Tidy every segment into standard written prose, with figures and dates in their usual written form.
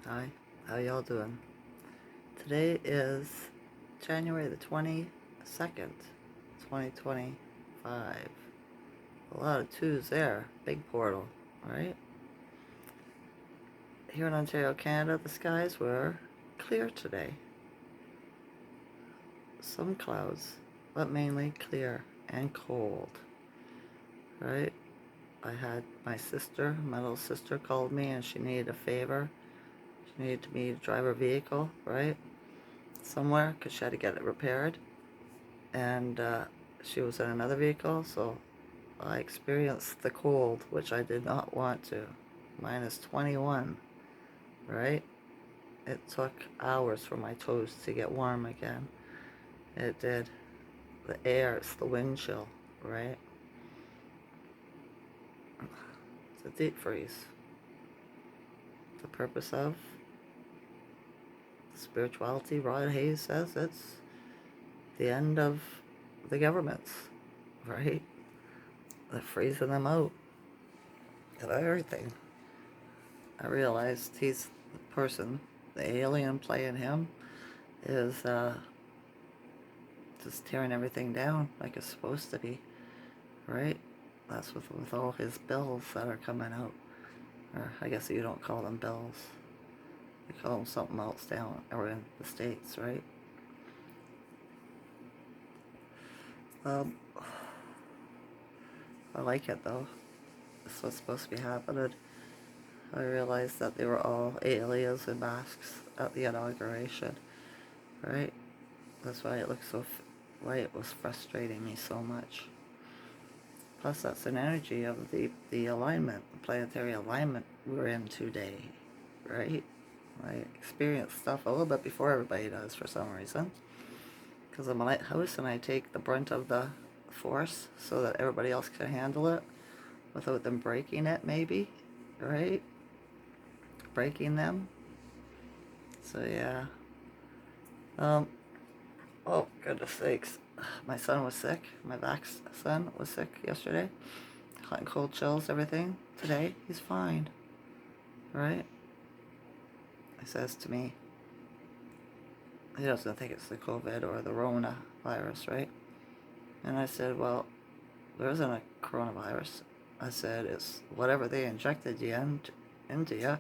Hi, how y'all doing? Today is January the 22nd, 2025. A lot of twos there. Big portal, right? Here in Ontario, Canada, the skies were clear today. Some clouds, but mainly clear and cold, right? I had my little sister called me and she needed a favor. She needed me to drive her vehicle, right? Somewhere, because she had to get it repaired. And she was in another vehicle, so I experienced the cold, which I did not want to. Minus 21, right? It took hours for my toes to get warm again. It did. The air, it's the wind chill, right? It's a deep freeze. The purpose of spirituality, Rod Hayes says it's the end of the governments, right? They're freezing them out of everything. I realized he's the person, the alien playing him, is just tearing everything down like it's supposed to be, right? That's with all his bills that are coming out. Or I guess you don't call them bills. You call them something else down or in the States, right? Um, I like it though. This was supposed to be happening. I realized that they were all aliens in masks at the inauguration, right? That's why it looked why it was frustrating me so much. Plus, that's an energy of the alignment, the planetary alignment we're in today, right? I experience stuff a little bit before everybody does for some reason. Because I'm a lighthouse and I take the brunt of the force so that everybody else can handle it without them breaking it, maybe, right? Breaking them. So, yeah. Um, oh, goodness sakes. My son was sick. My vax son was sick yesterday. Hot and cold chills, everything. Today, he's fine, right? He says to me, he doesn't think it's the COVID or the Rona virus, right? And I said, well, there isn't a coronavirus. I said, it's whatever they injected you into you,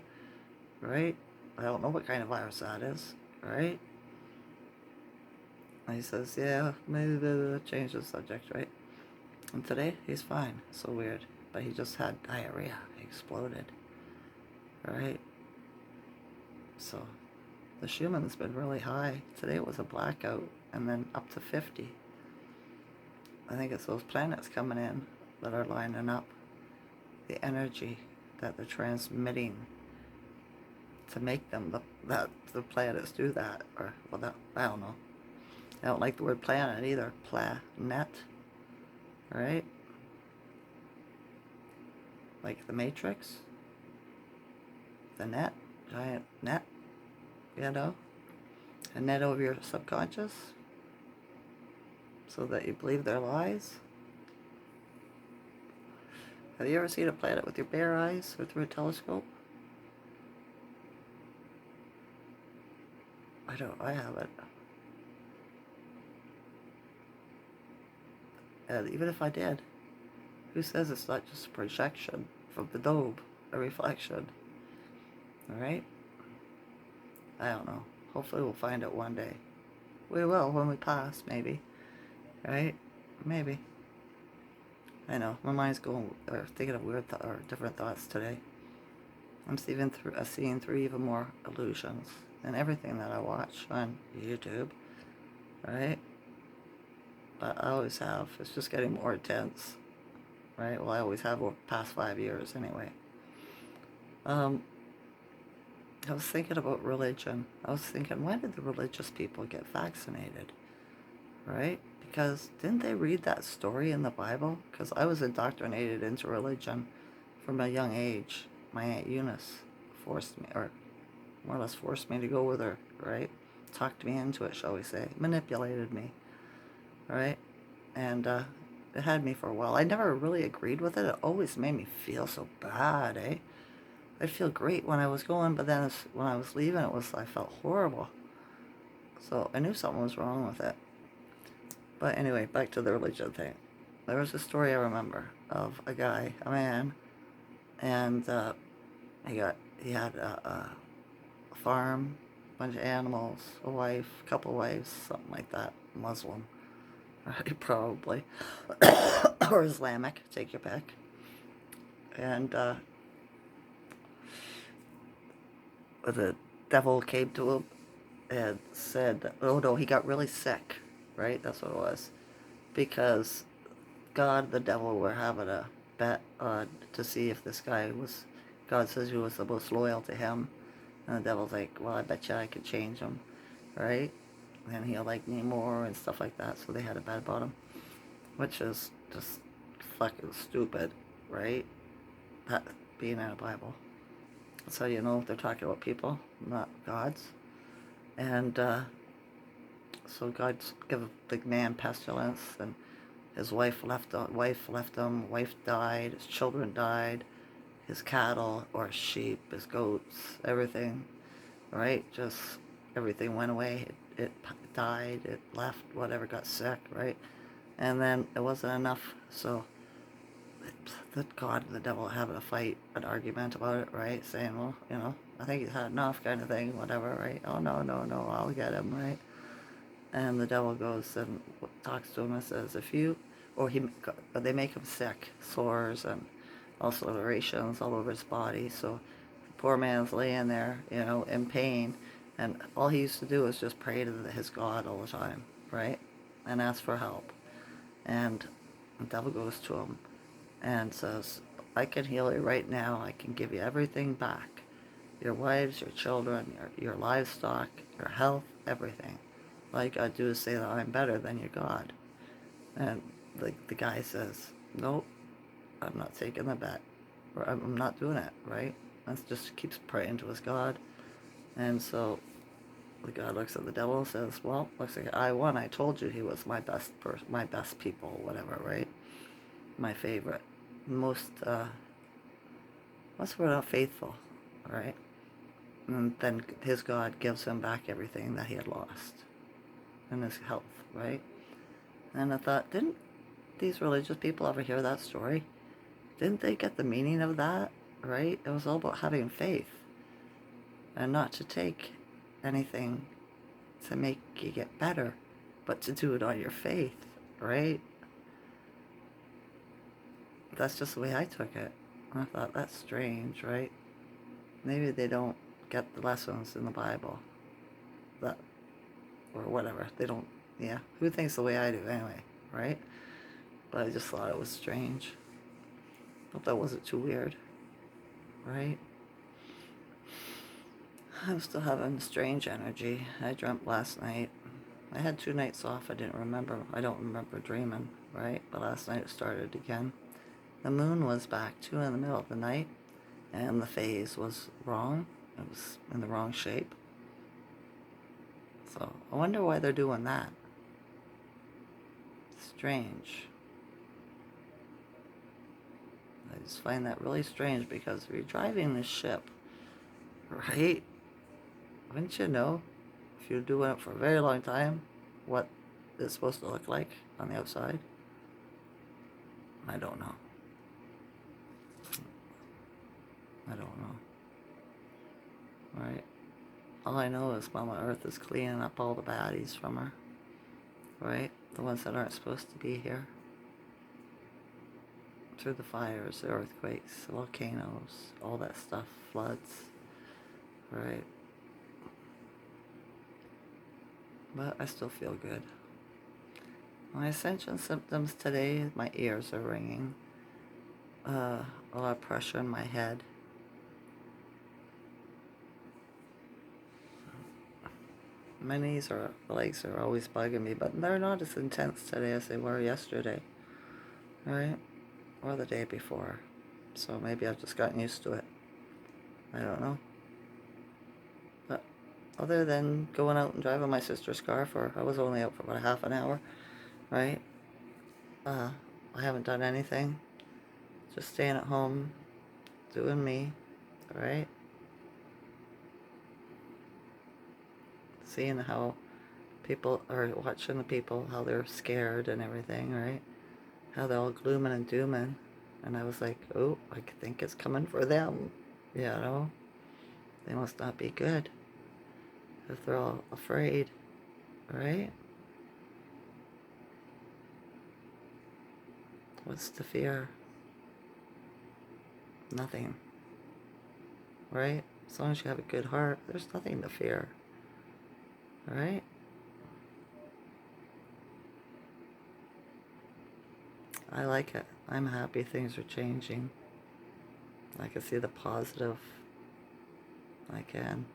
right? I don't know what kind of virus that is, right? And he says, yeah, maybe change the subject, right? And today, he's fine. So weird. But he just had diarrhea. He exploded, right? So the Schuman's been really high. Today it was a blackout and then up to 50. I think it's those planets coming in that are lining up. The energy that they're transmitting to make them that the planets do that. Or, well, that, I don't know. I don't like the word planet either. Planet, right? Like the Matrix. The net. Giant net, you know? A net over your subconscious so that you believe their lies. Have you ever seen a planet with your bare eyes or through a telescope? I haven't. And even if I did, who says it's not just a projection from the dome, a reflection? Alright? I don't know. Hopefully we'll find it one day. We will when we pass, maybe. Right? Maybe. I know. My mind's going, or thinking of weird or different thoughts today. I'm seeing through even more illusions in everything that I watch on YouTube. Right? But I always have. It's just getting more intense. Right? Well, I always have over the past 5 years anyway. I was thinking about religion. I was thinking, why did the religious people get vaccinated? Right? Because didn't they read that story in the Bible? Because I was indoctrinated into religion from a young age. My Aunt Eunice forced me, or more or less forced me to go with her, right? Talked me into it, shall we say. Manipulated me, right? And it had me for a while. I never really agreed with it. It always made me feel so bad, eh? I'd feel great when I was going, but then when I was leaving, I felt horrible. So I knew something was wrong with it. But anyway, back to the religion thing. There was a story I remember of a guy, a man, and he had a farm, a bunch of animals, a wife, a couple wives, something like that, Muslim, right? Probably, or Islamic, take your pick. And the devil came to him and said, oh no, he got really sick, right? That's what it was. Because God and the devil were having a bet on to see if this guy was, God says he was the most loyal to him. And the devil's like, well, I bet you I could change him, right? And he'll like me more and stuff like that. So they had a bet about him, which is just fucking stupid, right? That being in a Bible. That's how you know they're talking about people, not gods. And so God gave the man pestilence, and his wife left him, wife died, his children died, his cattle or his sheep, his goats, everything, right? Just everything went away. It died, it left, whatever, got sick, right? And then it wasn't enough, so the God and the devil having a fight, an argument about it, right? Saying, well, I think he's had enough, kind of thing, whatever, right? Oh, no, no, no, I'll get him, right? And the devil goes and talks to him and says, they make him sick, sores and also lacerations all over his body. So the poor man's laying there, in pain. And all he used to do was just pray to his God all the time, right? And ask for help. And the devil goes to him and says, I can heal you right now. I can give you everything back. Your wives, your children, your livestock, your health, everything. All you gotta do is say that I'm better than your God. And the guy says, nope, I'm not taking the bet. Or I'm not doing it, right? And just keeps praying to his God. And so the God looks at the devil and says, well, looks like I won. I told you he was my best people, whatever, right? My favorite. Most, what's the word, faithful, right? And then his God gives him back everything that he had lost. And his health, right? And I thought, didn't these religious people ever hear that story? Didn't they get the meaning of that, right? It was all about having faith and not to take anything to make you get better, but to do it on your faith, right? That's just the way I took it. And I thought, that's strange, right? Maybe they don't get the lessons in the Bible. That, or whatever. They don't, yeah. Who thinks the way I do anyway, right? But I just thought it was strange. Hope that wasn't too weird, right? I'm still having strange energy. I dreamt last night. I had 2 nights off. I don't remember dreaming, right? But last night it started again. The moon was back too in the middle of the night, and the phase was wrong. It was in the wrong shape. So I wonder why they're doing that. Strange. I just find that really strange because if you're driving this ship, right? Wouldn't you know, if you're doing it for a very long time, what it's supposed to look like on the outside? I don't know. I don't know. Right? All I know is Mama Earth is cleaning up all the baddies from her. Right? The ones that aren't supposed to be here. Through the fires, the earthquakes, the volcanoes, all that stuff, floods. Right? But I still feel good. My ascension symptoms today, my ears are ringing. A lot of pressure in my head. My legs are always bugging me, but they're not as intense today as they were yesterday, right? Or the day before. So maybe I've just gotten used to it. I don't know. But other than going out and driving my sister's car I was only out for about a half an hour, right? I haven't done anything. Just staying at home, doing me. right? Seeing how people are watching the people, how they're scared and everything, right? How they're all glooming and dooming. And I was like, oh, I think it's coming for them. You know? They must not be good if they're all afraid, right? What's the fear? Nothing, right? As long as you have a good heart, there's nothing to fear, right? I like it. I'm happy things are changing. I can see the positive. I can.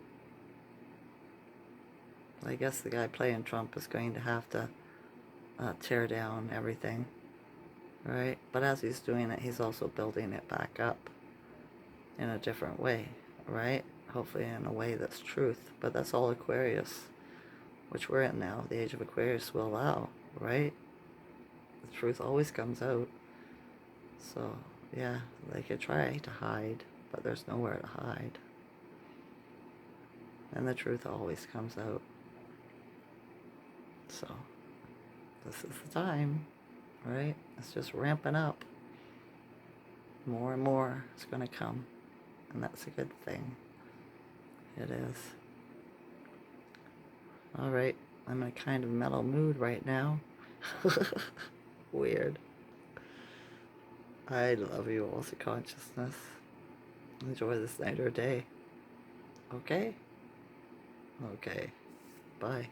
I guess the guy playing Trump is going to have to tear down everything, right? But as he's doing it, he's also building it back up in a different way, right? Hopefully in a way that's truth. But that's all Aquarius, which we're in now. The age of Aquarius will allow, right? The truth always comes out. So, yeah, they could try to hide, but there's nowhere to hide. And the truth always comes out. So, this is the time, right? It's just ramping up. More and more is going to come. And that's a good thing. It is. Alright, I'm in a kind of mellow mood right now. Weird. I love you, also consciousness. Enjoy this night or day. Okay? Okay. Bye.